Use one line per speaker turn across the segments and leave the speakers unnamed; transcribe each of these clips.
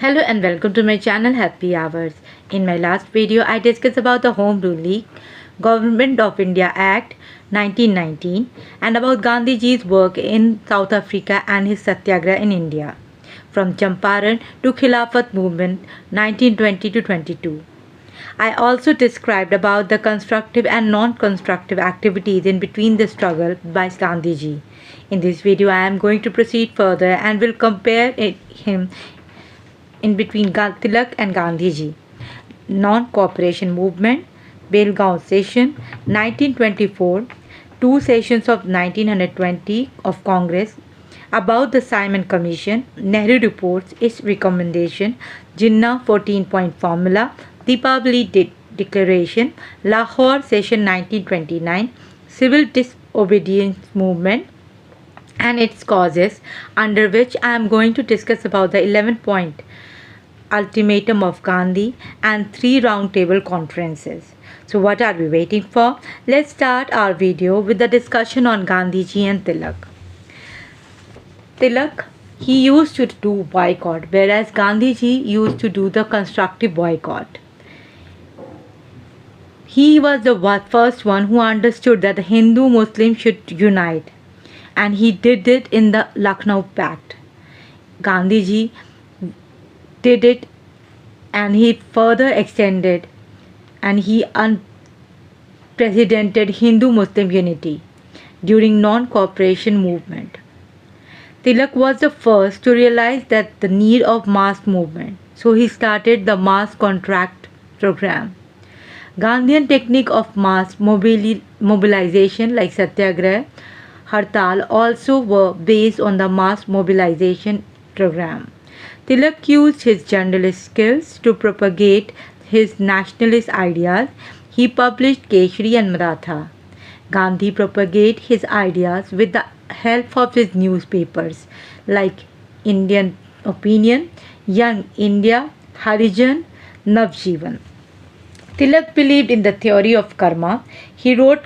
Hello and welcome to my channel Happy Hours. In my last video, I discussed about the Home Rule League, Government of India Act 1919 and about Gandhiji's work in South Africa and his satyagraha in India, from Champaran to Khilafat movement 1920 to 22. I also described about the constructive and non-constructive activities in between the struggle by Gandhiji. In this video, I am going to proceed further and will compare him in between Tilak and Gandhiji. Non-cooperation movement, Belgaum session, 1924, two sessions of 1920 of Congress, about the Simon Commission, Nehru reports its recommendation, Jinnah 14-point formula, Deepavali Declaration, Lahore session 1929, civil disobedience movement and its causes, under which I am going to discuss about the 11-point ultimatum of Gandhi and 3 roundtable conferences. So what are we waiting for? Let's start our video with the discussion on Gandhiji and Tilak. Tilak, he used to do boycott, whereas Gandhiji used to do the constructive boycott. He was the first one who understood that the Hindu Muslims should unite, and he did it in the Lucknow Pact. Gandhiji did it, and he further extended and he unprecedented Hindu-Muslim unity during non-cooperation movement. Tilak was the first to realize that the need of mass movement, so he started the mass contract program. Gandhian technique of mass mobilization like Satyagraha, Hartal also were based on the mass mobilization program. Tilak used his journalist skills to propagate his nationalist ideas. He published Keshri and Maratha. Gandhi propagated his ideas with the help of his newspapers like Indian Opinion, Young India, Harijan, Navjivan. Tilak believed in the theory of karma. He wrote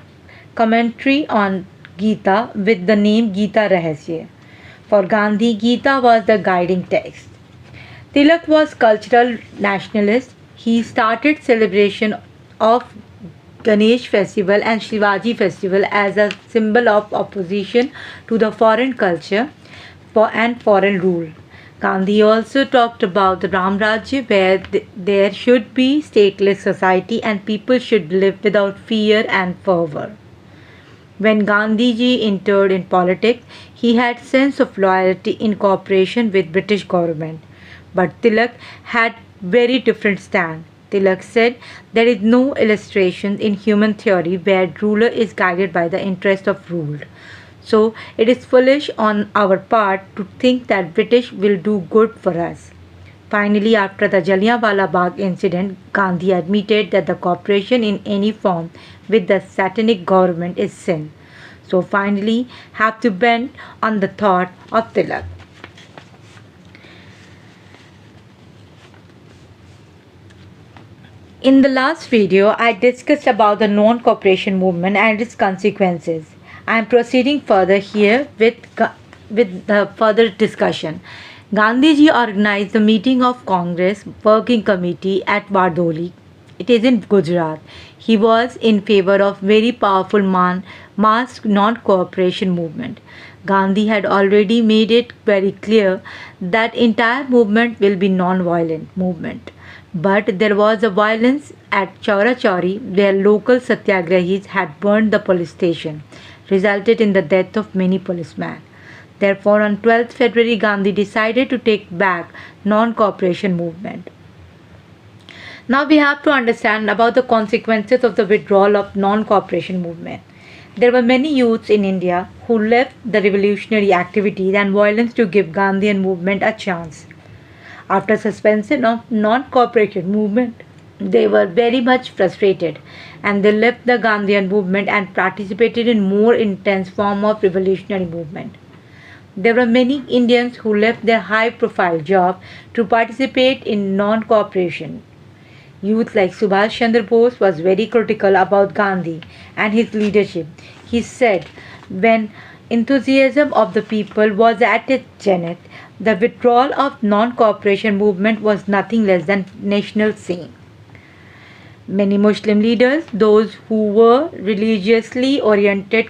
commentary on Gita with the name Gita Rahasya. For Gandhi, Gita was the guiding text. Tilak was cultural nationalist. He started celebration of Ganesh festival and Shivaji festival as a symbol of opposition to the foreign culture and foreign rule. Gandhi also talked about the Ram Rajya, where there should be stateless society and people should live without fear and fervor. When Gandhiji entered in politics, he had sense of loyalty in cooperation with British government. But Tilak had very different stand. Tilak said there is no illustration in human theory where ruler is guided by the interest of ruled. So it is foolish on our part to think that British will do good for us. Finally, after the Jallianwala Bagh incident, Gandhi admitted that the cooperation in any form with the satanic government is sin. So finally, have to bend on the thought of Tilak. In the last video, I discussed about the non-cooperation movement and its consequences. I am proceeding further here with the further discussion. Gandhiji organized the meeting of Congress Working Committee at Bardoli. It is in Gujarat. He was in favor of very powerful mass non-cooperation movement. Gandhi had already made it very clear that entire movement will be non-violent movement. But there was a violence at Chaura Chauri where local satyagrahis had burned the police station, resulted in the death of many policemen. Therefore, on 12th February, Gandhi decided to take back non-cooperation movement. Now we have to understand about the consequences of the withdrawal of non-cooperation movement. There were many youths in India who left the revolutionary activities and violence to give Gandhian movement a chance. After suspension of non-cooperation movement, they were very much frustrated and they left the Gandhian movement and participated in more intense form of revolutionary movement. There were many Indians who left their high-profile job to participate in non-cooperation. Youth like Subhash Chandra Bose was very critical about Gandhi and his leadership. He said, when enthusiasm of the people was at its zenith. The withdrawal of non-cooperation movement was nothing less than national sin. Many Muslim leaders, those who were religiously oriented,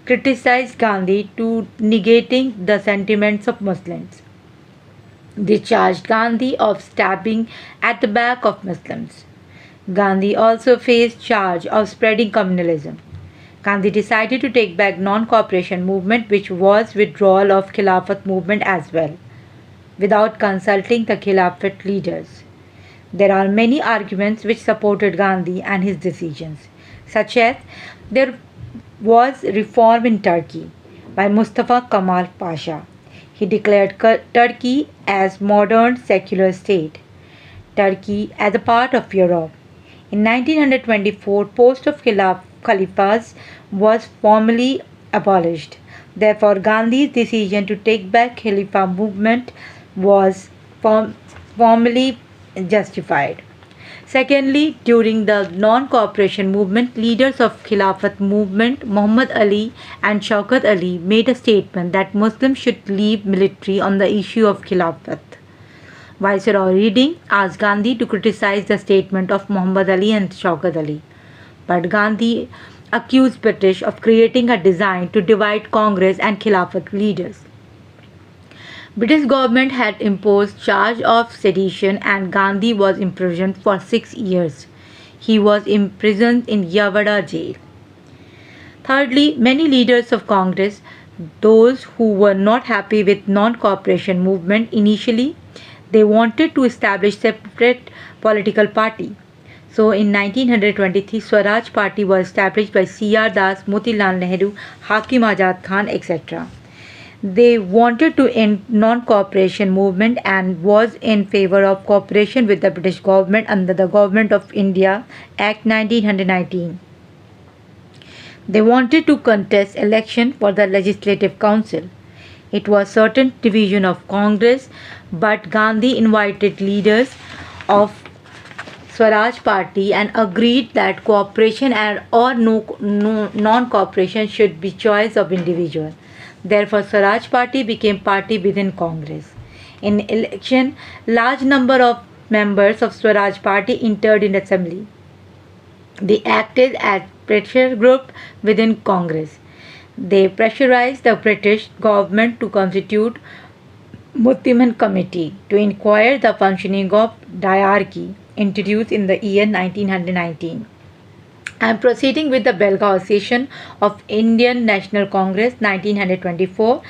criticized Gandhi to negating the sentiments of Muslims. They charged Gandhi of stabbing at the back of Muslims. Gandhi also faced charge of spreading communalism. Gandhi decided to take back non-cooperation movement, which was withdrawal of Khilafat movement as well, without consulting the Khilafat leaders. There are many arguments which supported Gandhi and his decisions, such as there was reform in Turkey by Mustafa Kemal Pasha. He declared Turkey as modern secular state, Turkey as a part of Europe. In 1924, post of Khalifas was formally abolished. Therefore, Gandhi's decision to take back Khalifa movement was formally justified. Secondly, during the non-cooperation movement, leaders of Khilafat movement, Muhammad Ali and Shaukat Ali, made a statement that Muslims should leave military on the issue of Khilafat. Viceroy Reading asked Gandhi to criticize the statement of Muhammad Ali and Shaukat Ali. But Gandhi accused British of creating a design to divide Congress and Khilafat leaders. British government had imposed charge of sedition and Gandhi was imprisoned for 6 years. He was imprisoned in Yavada jail. Thirdly, many leaders of Congress, those who were not happy with non-cooperation movement initially, they wanted to establish separate political party. So in 1923, Swaraj Party was established by C.R. Das, Motilal Nehru, Hakim Azad Khan, etc. They wanted to end non-cooperation movement and was in favor of cooperation with the British government under the Government of India Act 1919. They wanted to contest election for the Legislative Council. It was certain division of Congress, but Gandhi invited leaders of Swaraj Party and agreed that cooperation or non-cooperation should be choice of individual. Therefore, Swaraj Party became party within Congress. In election, large number of members of Swaraj Party entered in assembly. They acted as pressure group within Congress. They pressurized the British government to constitute Muttiman Committee to inquire the functioning of diarchy introduced in the year 1919. I am proceeding with the Belgaum session of Indian National Congress 1924.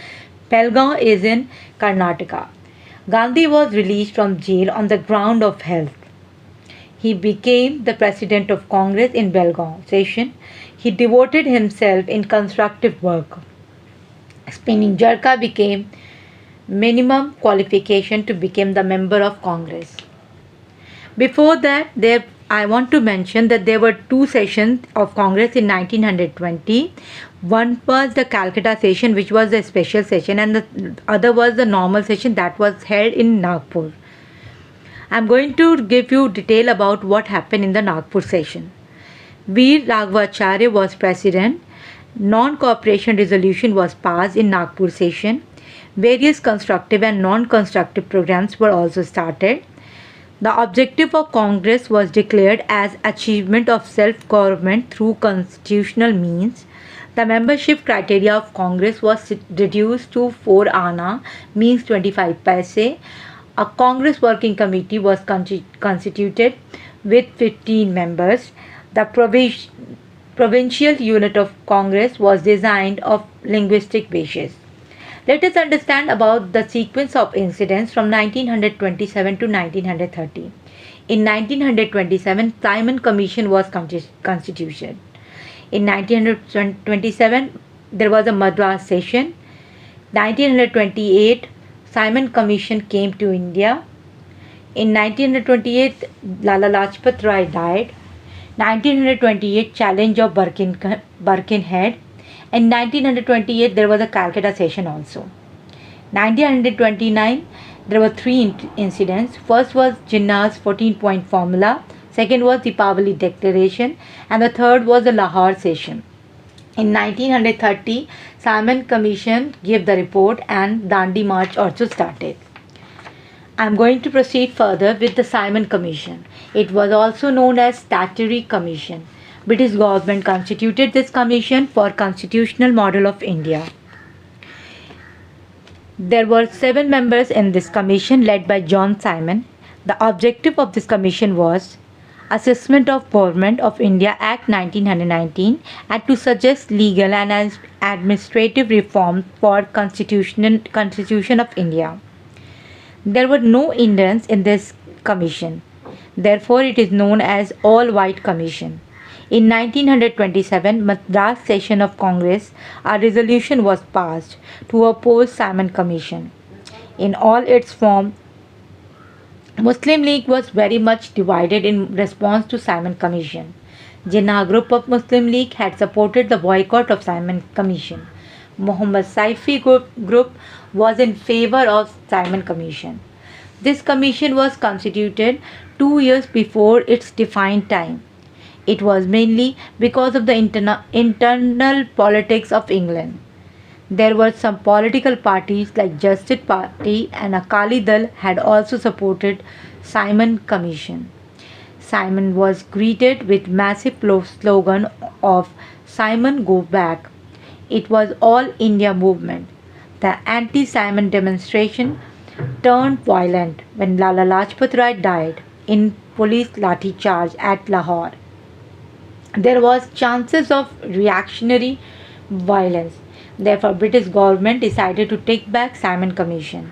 Belgaum is in Karnataka. Gandhi was released from jail on the ground of health. He became the president of Congress in Belgaum session. He devoted himself in constructive work. Spinning Jarka became minimum qualification to become the member of Congress. Before that, I want to mention that there were 2 sessions of Congress in 1920. One was the Calcutta session, which was a special session, and the other was the normal session that was held in Nagpur. I am going to give you detail about what happened in the Nagpur session. Veer Raghavacharya was president. Non-cooperation resolution was passed in Nagpur session. Various constructive and non-constructive programs were also started. The objective of Congress was declared as achievement of self-government through constitutional means. The membership criteria of Congress was reduced to 4 anna, means 25 paise. A Congress working committee was constituted with 15 members. The provincial unit of Congress was designed of linguistic basis. Let us understand about the sequence of incidents from 1927 to 1930. In 1927, Simon Commission was constituted. In 1927, there was a Madras session. 1928, Simon Commission came to India. In 1928, Lala Lajpat Rai died. 1928, challenge of Birkenhead. In 1928, there was a Calcutta session also. 1929, there were 3 incidents. First was Jinnah's 14-point formula. Second was Deepavali declaration. And the third was the Lahore session. In 1930, Simon Commission gave the report and Dandi March also started. I am going to proceed further with the Simon Commission. It was also known as Statutory Commission. British government constituted this commission for constitutional model of India. There were 7 members in this commission led by John Simon. The objective of this commission was Assessment of Government of India Act 1919 and to suggest legal and administrative reform for Constitution of India. There were no Indians in this commission. Therefore, it is known as All-White Commission. In 1927 Madras session of Congress, a resolution was passed to oppose Simon Commission. In all its form, Muslim League was very much divided in response to Simon Commission. Jinnah group of Muslim League had supported the boycott of Simon Commission. Muhammad Saifi group was in favor of Simon Commission. This commission was constituted 2 years before its defined time. It was mainly because of the internal politics of England. There were some political parties like Justice Party and Akali Dal had also supported Simon Commission. Simon was greeted with massive slogan of Simon Go Back. It was all India movement. The anti-Simon demonstration turned violent when Lala Lajpat Rai died in police lathi charge at Lahore. There was chances of reactionary violence. Therefore, British government decided to take back Simon Commission.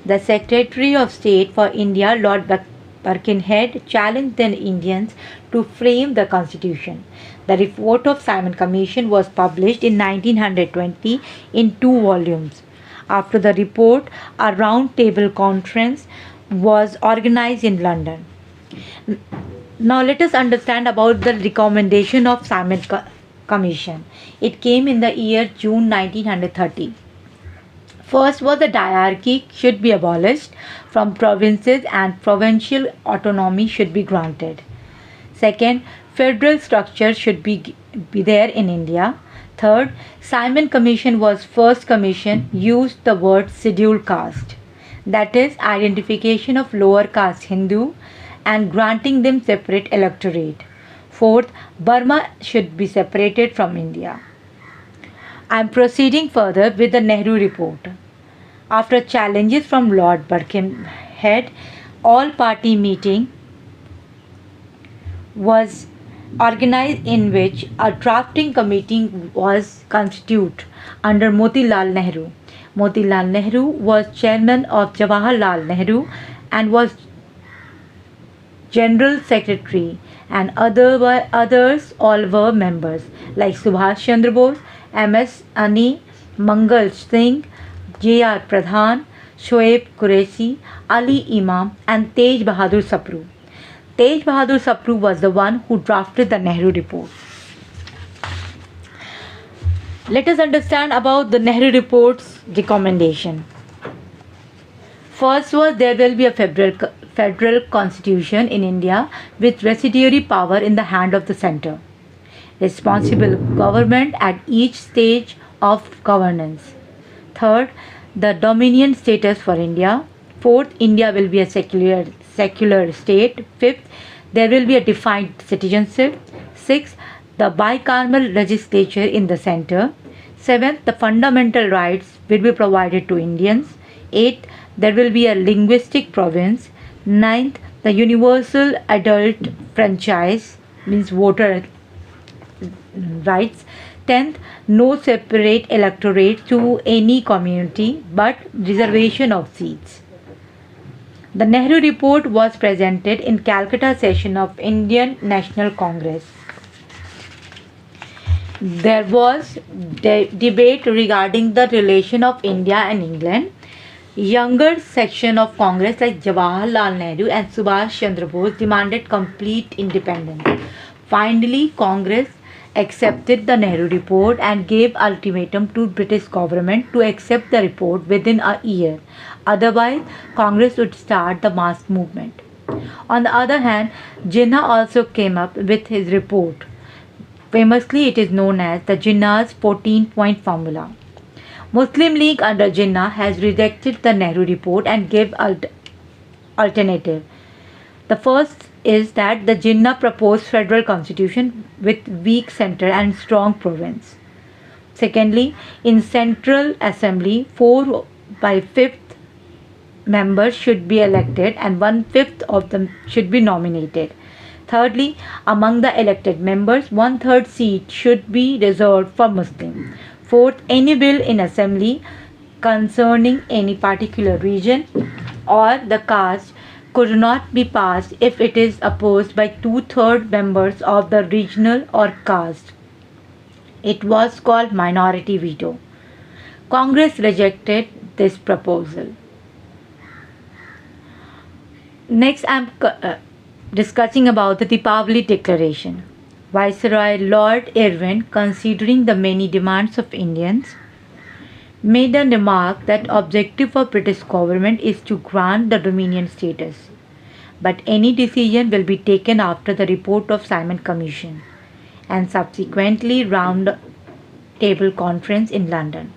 The Secretary of State for India, Lord Birkenhead, challenged the Indians to frame the constitution. The report of Simon Commission was published in 1920 in 2 volumes. After the report, a round table conference was organized in London. Now let us understand about the recommendation of Simon Commission. It came in the year June 1930. First was the diarchy should be abolished from provinces and provincial autonomy should be granted. Second, federal structure should be there in India. Third, Simon Commission was first commission used the word scheduled caste, that is identification of lower caste Hindu and granting them separate electorate. Fourth, Burma should be separated from India. I am proceeding further with the Nehru report. After challenges from Lord Birkenhead, all party meeting was organized in which a drafting committee was constituted under Motilal Nehru. Motilal Nehru was chairman of Jawaharlal Nehru and was General Secretary, and others all were members like Subhash Chandra Bose, M.S. Ani, Mangal Singh, J.R. Pradhan, Shoaib Qureshi, Ali Imam and Tej Bahadur Sapru. Tej Bahadur Sapru was the one who drafted the Nehru report. Let us understand about the Nehru report's recommendation. First was there will be a federal constitution in India with residuary power in the hand of the center. Responsible government at each stage of governance. Third, the dominion status for India. Fourth, India will be a secular state. Fifth, there will be a defined citizenship. Sixth, the bicameral legislature in the center. Seventh, the fundamental rights will be provided to Indians. Eighth, there will be a linguistic province. Ninth, the universal adult franchise means voter rights. 10th, no separate electorate to any community but reservation of seats. The Nehru report was presented in Calcutta session of Indian National Congress. There was debate regarding the relation of India and England. Younger section of Congress like Jawaharlal Nehru and Subhash Chandra Bose demanded complete independence. Finally, Congress accepted the Nehru report and gave ultimatum to British government to accept the report within a year. Otherwise, Congress would start the mass movement. On the other hand, Jinnah also came up with his report. Famously, it is known as the Jinnah's 14-point formula. Muslim League under Jinnah has rejected the Nehru report and gave alternative. The first is that the Jinnah proposed federal constitution with weak center and strong province. Secondly, in Central Assembly, 4 by 5th members should be elected and 1/5 of them should be nominated. Thirdly, among the elected members, 1/3 seat should be reserved for Muslims. Fourth, any bill in assembly concerning any particular region or the caste could not be passed if it is opposed by 2/3 members of the regional or caste. It was called minority veto. Congress rejected this proposal. Next, I am discussing about the Deepavali Declaration. Viceroy Lord Irwin, considering the many demands of Indians, made a remark that objective of British government is to grant the Dominion status, but any decision will be taken after the report of Simon Commission and subsequently round table conference in London.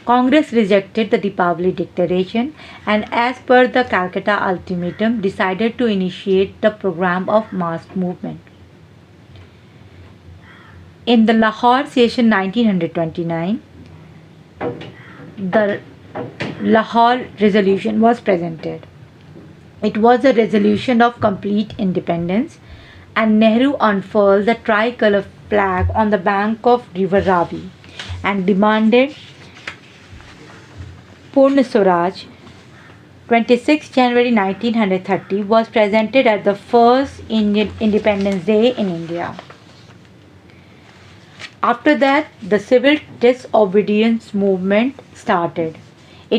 Congress rejected the Deepavali Declaration and as per the Calcutta Ultimatum decided to initiate the program of mass movement. In the Lahore session 1929, the Lahore resolution was presented. It was a resolution of complete independence and Nehru unfurled the tricolour flag on the bank of river Ravi and demanded Purna Swaraj. 26 January 1930 was presented as the first Indian Independence Day in India. After that, the civil disobedience movement started.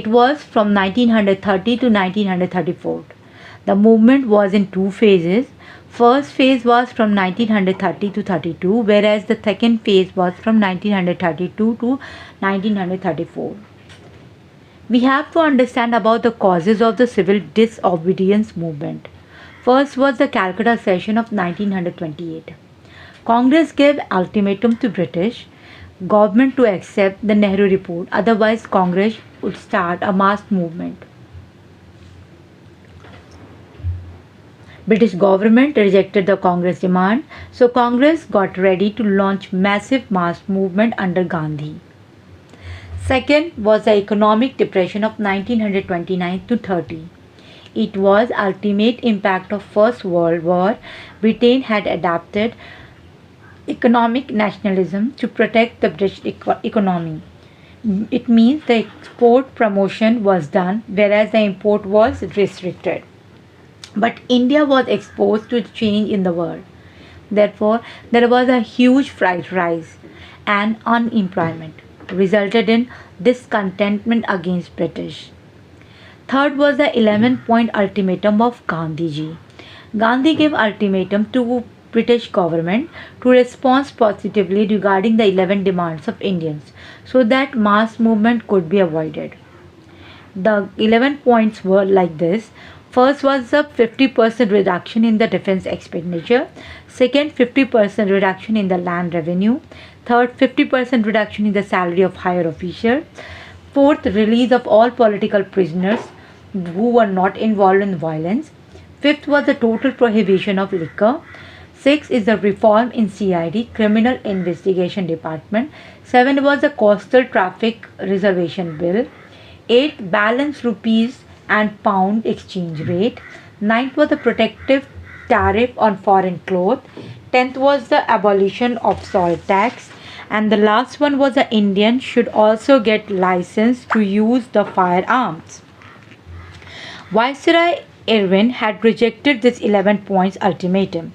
It was from 1930 to 1934. The movement was in two phases. First phase was from 1930 to 32, whereas the second phase was from 1932 to 1934. We have to understand about the causes of the civil disobedience movement. First was the Calcutta session of 1928. Congress gave ultimatum to British government to accept the Nehru report, otherwise Congress would start a mass movement. British government rejected the Congress demand, so Congress got ready to launch massive mass movement under Gandhi. Second was the economic depression of 1929 to 30. It was ultimate impact of First World War. Britain had adapted economic nationalism to protect the British economy. It means the export promotion was done whereas the import was restricted. But India was exposed to change in the world. Therefore, there was a huge price rise and unemployment resulted in discontentment against British. Third was the 11-point ultimatum of Gandhiji. Gandhi gave ultimatum to British government to respond positively regarding the 11 demands of Indians so that mass movement could be avoided. The 11 points were like this. First was the 50% reduction in the defense expenditure. Second, 50% reduction in the land revenue. Third, 50% reduction in the salary of higher officials. Fourth, release of all political prisoners who were not involved in violence. Fifth was the total prohibition of liquor. Sixth is the reform in CID, Criminal Investigation Department. Seventh was the Coastal Traffic Reservation Bill. Eighth, balanced rupees and pound exchange rate. Ninth was the protective tariff on foreign cloth. 10th was the abolition of salt tax. And the last one was the Indians should also get license to use the firearms. Viceroy Irwin had rejected this 11 points ultimatum.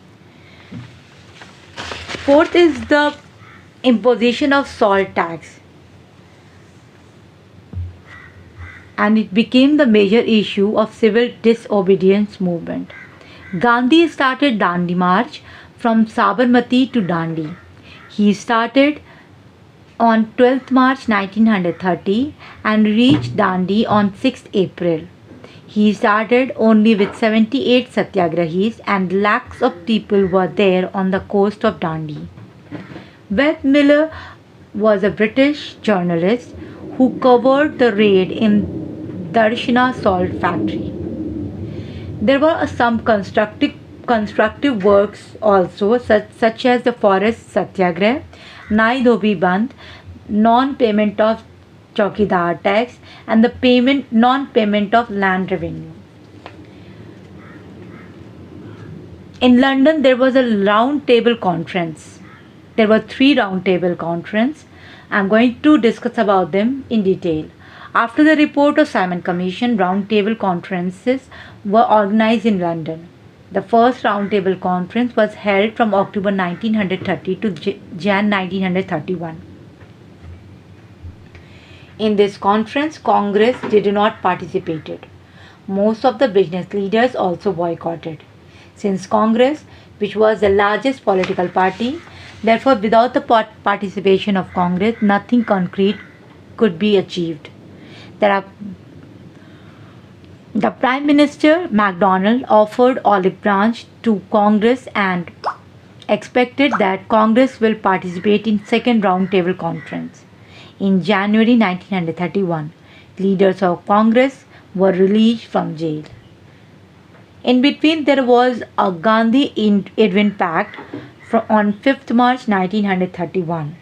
Fourth is the imposition of salt tax. And it became the major issue of civil disobedience movement. Gandhi started Dandi March from Sabarmati to Dandi. He started on 12th March 1930 and reached Dandi on 6th April. He started only with 78 satyagrahis and lakhs of people were there on the coast of Dandi. Beth Miller was a British journalist who covered the raid in Darshana salt factory. There were some constructive works also, such as the Forest Satyagrah, Nai Dhobi Bandh, non-payment of Chowkidar tax, and the non-payment of land revenue. In London, there was a round table conference. There were three round table conferences. I'm going to discuss about them in detail. After the report of Simon Commission, round table conferences were organized in London. The first round table conference was held from October 1930 to Jan 1931. In this conference, Congress did not participate. Most of the business leaders also boycotted. Since Congress, which was the largest political party, therefore without the participation of Congress, nothing concrete could be achieved. The Prime Minister Macdonald offered olive branch to Congress and expected that Congress will participate in second round table conference. In January 1931, leaders of Congress were released from jail. In between, there was a Gandhi-Irwin Pact on 5th March 1931.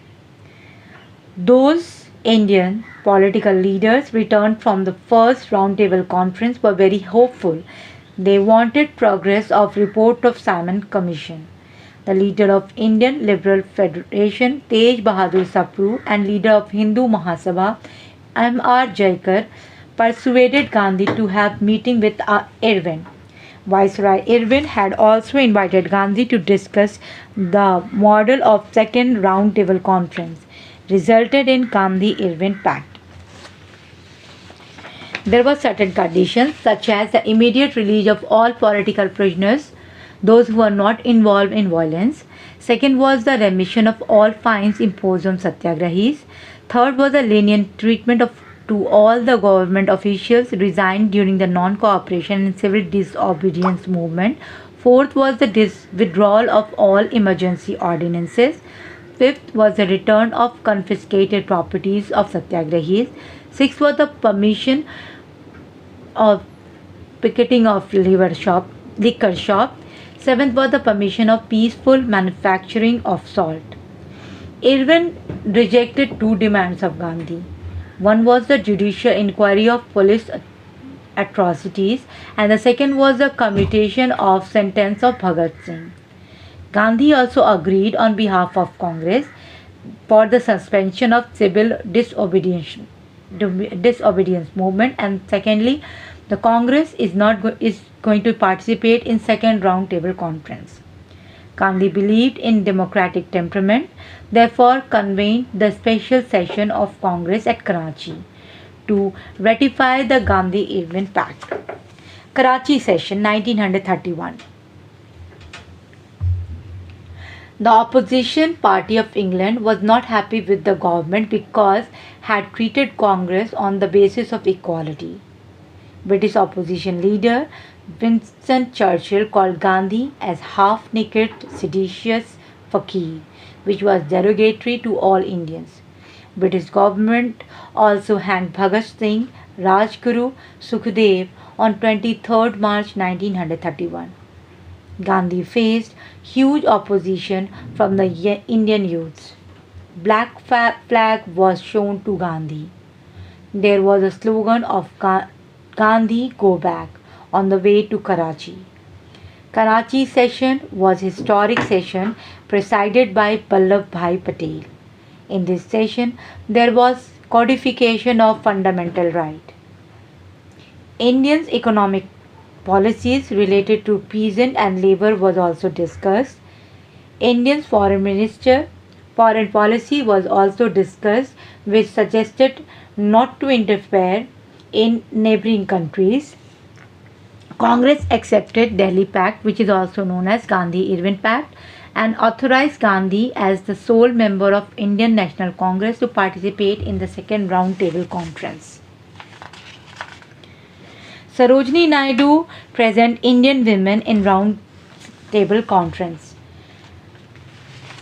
Those Indian political leaders returned from the first roundtable conference were very hopeful. They wanted progress of report of Simon Commission. The leader of Indian Liberal Federation, Tej Bahadur Sapru, and leader of Hindu Mahasabha, M.R. Jaikar, persuaded Gandhi to have meeting with Irwin. Viceroy Irwin had also invited Gandhi to discuss the model of second round table conference, resulted in Gandhi-Irwin Pact. There were certain conditions such as the immediate release of all political prisoners, those who were not involved in violence. Second was the remission of all fines imposed on satyagrahis. Third was the lenient treatment to all the government officials resigned during the non-cooperation and civil disobedience movement. Fourth was the withdrawal of all emergency ordinances. Fifth was the return of confiscated properties of satyagrahis. Sixth was the permission of picketing of liquor shop. Seventh was the permission of peaceful manufacturing of salt. Irwin rejected two demands of Gandhi. One was the judicial inquiry of police atrocities, and the second was the commutation of sentence of Bhagat Singh. Gandhi also agreed on behalf of Congress for the suspension of civil disobedience movement, and secondly, the Congress is going to participate in second round table conference. Gandhi believed in democratic temperament, therefore convened the special session of Congress at Karachi to ratify the Gandhi-Irwin Pact. Karachi session 1931. The opposition party of England was not happy with the government because had treated Congress on the basis of equality. British opposition leader Winston Churchill called Gandhi as half-naked seditious fakir, which was derogatory to all Indians. British government also hanged Bhagat Singh, Rajguru, Sukhdev on 23rd March 1931. Gandhi faced huge opposition from the Indian youths. Black flag was shown to Gandhi. There was a slogan of Gandhi go back on the way to Karachi. Karachi session was historic session presided by Vallabh Bhai Patel. In this session, there was codification of fundamental right. Indians' economic policies related to peasant and labor was also discussed. Indians' foreign policy was also discussed, which suggested not to interfere in neighboring countries. Congress accepted Delhi Pact, which is also known as Gandhi-Irwin Pact, and authorized Gandhi as the sole member of Indian National Congress to participate in the second round table conference. Sarojini Naidu present Indian women in round table conference.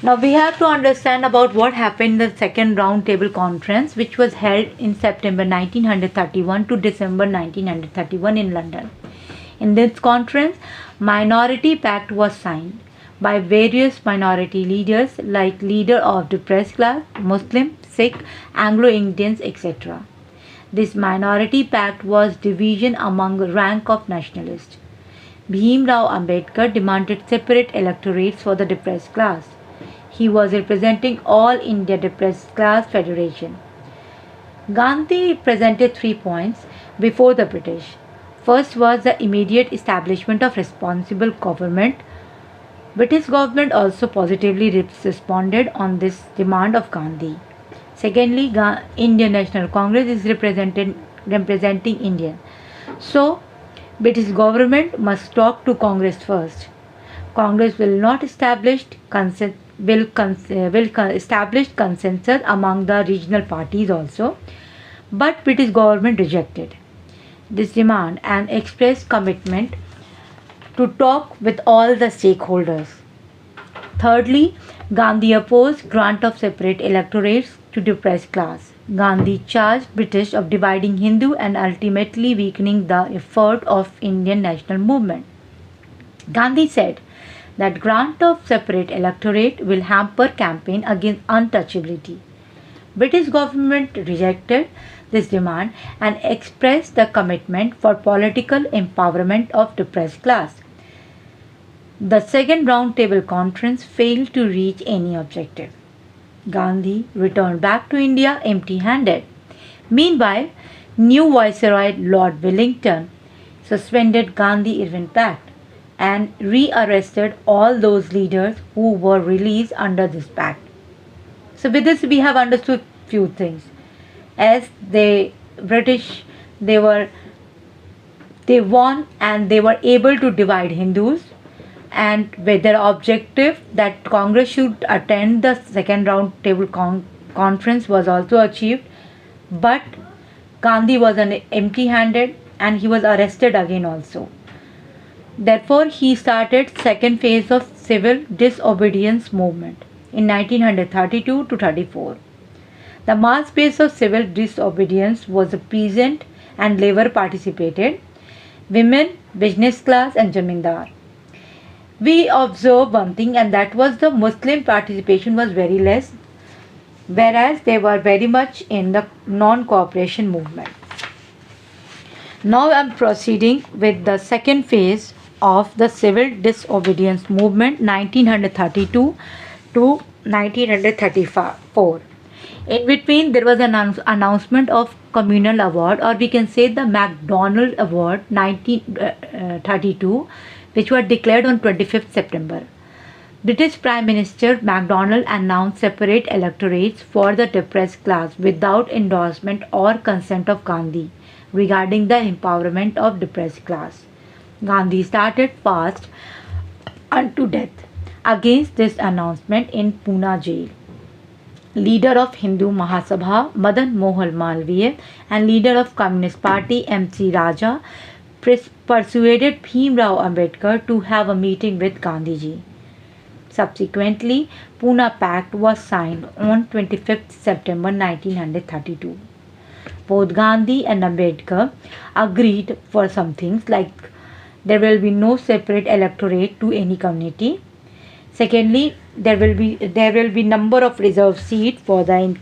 Now we have to understand about what happened in the second round table conference, which was held in September 1931 to December 1931 in London. In this conference, Minority Pact was signed by various minority leaders like leader of depressed class, Muslim, Sikh, Anglo-Indians, etc. This Minority Pact was division among rank of nationalists. Bhim Rao Ambedkar demanded separate electorates for the depressed class. He was representing All India Depressed Class Federation. Gandhi presented 3 points before the British. First was the immediate establishment of responsible government. British government also positively responded on this demand of Gandhi. Secondly, Indian National Congress is representing Indian. So, British government must talk to Congress first. Congress will not establish establish consensus among the regional parties also, but British government rejected this demand and expressed commitment to talk with all the stakeholders. Thirdly, Gandhi opposed grant of separate electorates to depressed class. Gandhi charged British of dividing Hindu and ultimately weakening the effort of Indian national movement. Gandhi said that grant of separate electorate will hamper campaign against untouchability. British government rejected this demand and expressed the commitment for political empowerment of depressed class. The second round table conference failed to reach any objective. Gandhi returned back to India empty-handed. Meanwhile, new Viceroy Lord Wellington suspended Gandhi-Irvine Pact and rearrested all those leaders who were released under this pact. So with this we have understood few things. As the British, they won and they were able to divide Hindus, and with their objective that Congress should attend the second round table conference was also achieved, but Gandhi was empty handed and he was arrested again also. Therefore he started second phase of civil disobedience movement in 1932 to 34. The mass base of civil disobedience was the peasant and labor participated, women, business class and zamindar. We observe one thing, and that was the Muslim participation was very less, whereas they were very much in the non-cooperation movement. Now I am proceeding with the second phase of the civil disobedience movement 1932 to 1934. In between there was an announcement of communal award, or we can say the MacDonald Award 1932, which were declared on 25th September. British Prime Minister MacDonald announced separate electorates for the depressed class without endorsement or consent of Gandhi regarding the empowerment of depressed class. Gandhi started fast unto death against this announcement in Pune jail. Leader of Hindu Mahasabha Madan Mohan Malviya and leader of Communist Party M.C. Raja persuaded Bhim Rao Ambedkar to have a meeting with Gandhiji. Subsequently, Pune Pact was signed on 25th September 1932. Both Gandhi and Ambedkar agreed for some things like there will be no separate electorate to any community. Secondly, there will be number of reserved seats for the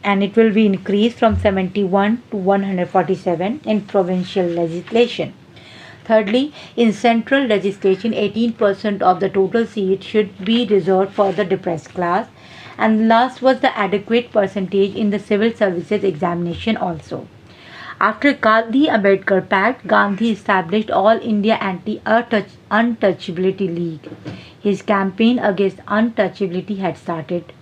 and it will be increased from 71 to 147 in provincial legislation. Thirdly, in central legislation, 18% of the total seats should be reserved for the depressed class. And last was the adequate percentage in the civil services examination also. After Gandhi-Ambedkar Pact, Gandhi established All India Anti-Untouchability League. His campaign against untouchability had started.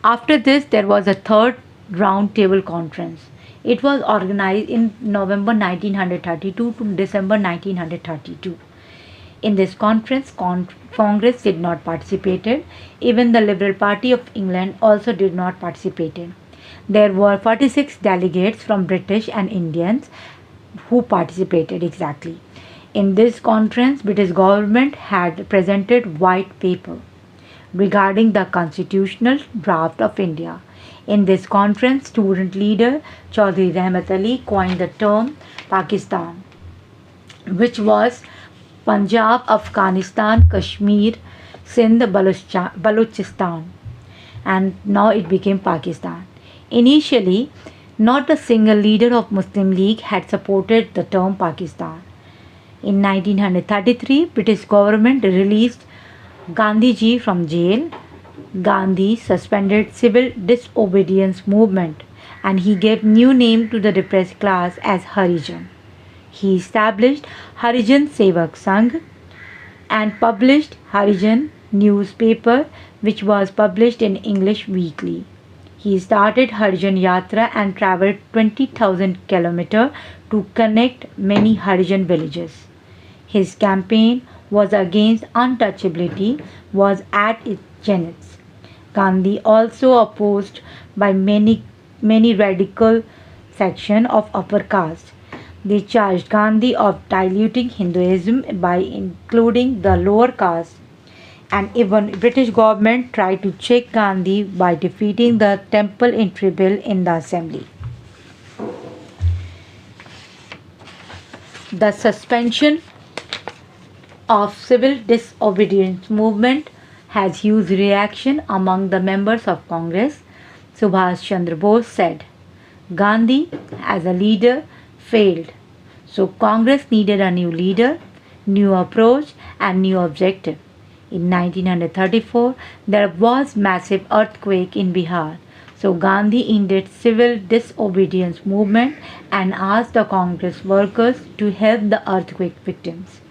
After this, there was a third round table conference. It was organized in November 1932 to December 1932. In this conference, Congress did not participate. Even the Liberal Party of England also did not participate. There were 46 delegates from British and Indians who participated exactly. In this conference, British government had presented white paper regarding the constitutional draft of India. In this conference, student leader Chaudhry Rahmat Ali coined the term Pakistan, which was Punjab, Afghanistan, Kashmir, Sindh, Balochistan, and now it became Pakistan. Initially, not a single leader of Muslim League had supported the term Pakistan. In 1933, British government released Gandhiji from jail. Gandhi suspended civil disobedience movement and he gave new name to the repressed class as Harijan. He established Harijan Sevak Sangh and published Harijan newspaper which was published in English weekly. He started Harijan Yatra and traveled 20,000 km to connect many Harijan villages. His campaign was against untouchability was at its zenith. Gandhi also opposed by many radical section of upper caste. They charged Gandhi of diluting Hinduism by including the lower caste, and even British government tried to check Gandhi by defeating the temple entry bill in the assembly. The suspension of civil disobedience movement has huge reaction among the members of Congress. Subhash Chandra Bose said, Gandhi as a leader failed. So Congress needed a new leader, new approach and new objective. In 1934, there was massive earthquake in Bihar. So Gandhi ended civil disobedience movement and asked the Congress workers to help the earthquake victims.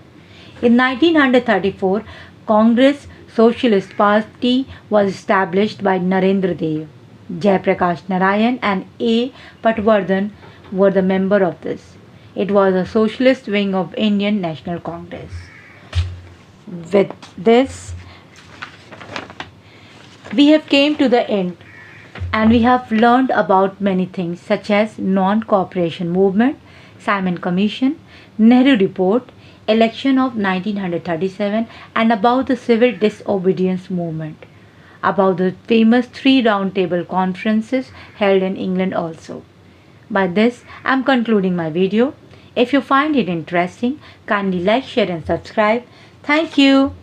In 1934, Congress Socialist Party was established by Narendra Dev. Jayaprakash Narayan and A. Patwardhan were the members of this. It was a socialist wing of Indian National Congress. With this, we have came to the end and we have learned about many things such as non-cooperation movement, Simon Commission, Nehru Report, election of 1937 and about the civil disobedience movement, about the famous 3 round table conferences held in England also. By this, I am concluding my video. If you find it interesting, kindly like, share and subscribe. Thank you.